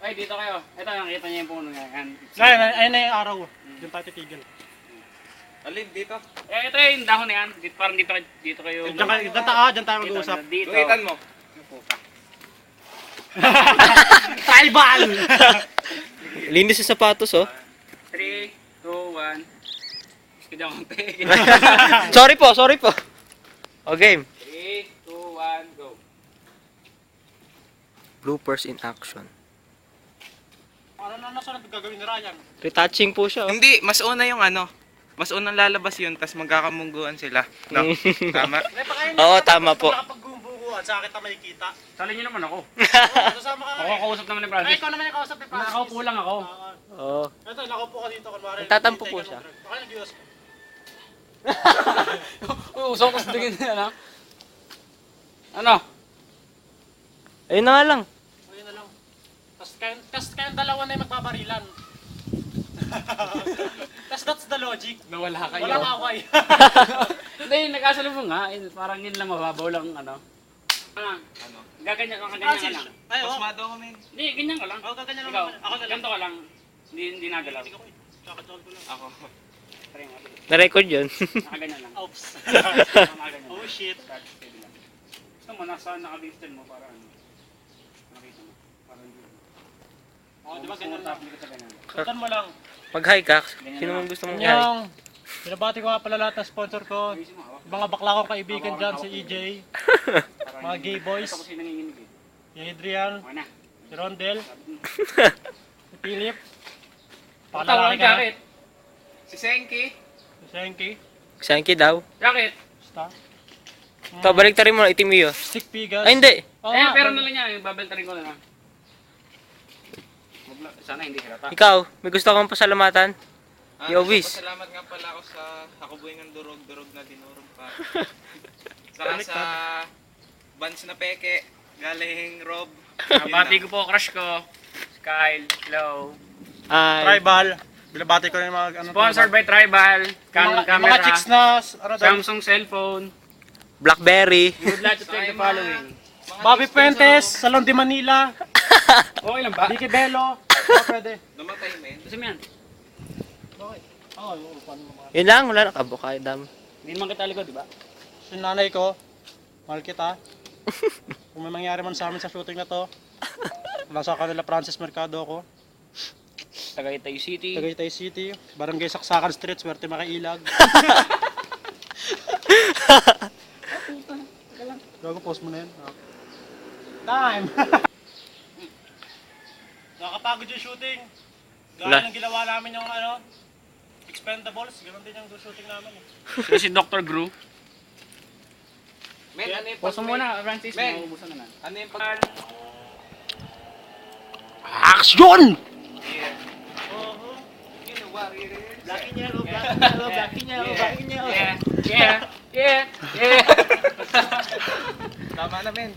Ay, dito kayo. Ito, nakita niyo yung puno nga. Ayun na yung araw. Yung tayo titigil. Alin, dito? Eh, ito yung dahon na yan. Dito, parang dito kayo. Diyan tayo mag-uusap. Dito. Guhitan mo. Tribal! Linis sa sapatos, oh. 3, 2, 1. Kaya konti. Sorry po. O, game. 3, 2, 1, go. Bloopers in action. Ano na nasunod gagawin ni Ryan? Retouching po siya, oh. Hindi, mas una yung ano. Mas unang lalabas yun, tas magkakamungguan sila. No? Tama? Oo, tama po. Nakapagbubuguan, sa kita makikita. Sali niyo naman ako. Sasama ka. Ako kausap naman ni Ay, Francis. ikaw naman yung kausap ni Francis. Nakaupo lang ako. Oo. Ito, nakaupo ka dito. Kunwari, Nagtatampo po siya. Baka nag-US ko. Usok ko sa tingin na lang. Ano? Ayun na nga lang. Ayun na lang. Tapos kayong dalawa na yung magbabarilan. Tapos that's the logic. Nawala kayo. Walang away. Hindi, nagkasalubong nga. Parang yun lang, mababaw lang, ano. Ano? Gaganyan ka Francis. lang. Ay, oh. Pasmado ko, men. Hindi, ganyan ka lang. Ako kaganyan lang Ikaw, naman. Ako na lang. ganito ka lang. Hindi nagalaw. Hindi ko eh. Kakatol ko lang. Ako. Parang nga. Na-record yun. Nakaganyan lang. Oops. Nakaganyan. Oh shit. Gusto mo, nasa naka-distant mo para ano. Nakita mo. Parang hindi. Oh, di ba ganyan lang? Tapos ka sa ganyan. Sultan mo lang. Mag-hi ka. Sino man gusto mong hi? Yung, binabati ko nga pala lahat ng sponsor ko. Ayusin mo, hawak. Mga bakla kong kaibigan dyan, si EJ, Parang mga hindi. gay boys, Ito kasi nanginginig eh. yung Adrian, Okay na. si Rondel, si Philip, Tawa pakalaki ng ka, jacket. Si Senki. si Senki, Shanky daw. Jacket. basta. Ito, balik ta rin mo. Itim yun. Stick Pigas. Ay, hindi. Oo Eh, nga, pero na lang yan. Babeltarin ko na lang. Sana hindi halata. Ikaw, may gusto kang pasalamatan? Yowis. Salamat nga pala ako sa Hakubuhay ng Durog-Durog na dinurog pa. Saka sa Vans na Peke. Galing Rob. Bati ko po, crush ko. Kyle, hello. Ay. Tribal. Binabati ko na yung mga ano. Sponsored by Tribal, Canon mga camera, chicks na, ano daw, Samsung cellphone. Blackberry. You would like to take the following. Bobby Fuentes, Salon de Manila, Okay lang ba? Vicky Bello, oh, pwede. Namatay, men. Gusto mo yan? Okay. Oo, yung upan mo mga. Yun lang, wala na. Kabukay, dam. Hindi naman kita likod, di ba? Si nanay ko, mahal kita. Kung may mangyari man sa amin sa shooting na to, nasa kanila Francis Mercado ako. Tagaytay City. Tagaytay City, Barangay Saksakan Street, swerte makailag. Gago, post mo na yan. Time! Nakakapagod yung shooting. Wala. Gaya ng ginawa namin yung ano, Expendables, ganoon din yung shooting namin. Si Dr. Gru. Men, ano yung Post mo muna, Francis. Men. Mauubusan na na. Ano yung pag... Action! Ginawa rin. Blacky niya, blacky niya, blacky niya. Yeah, yeah, yeah, yeah. Tama na, men.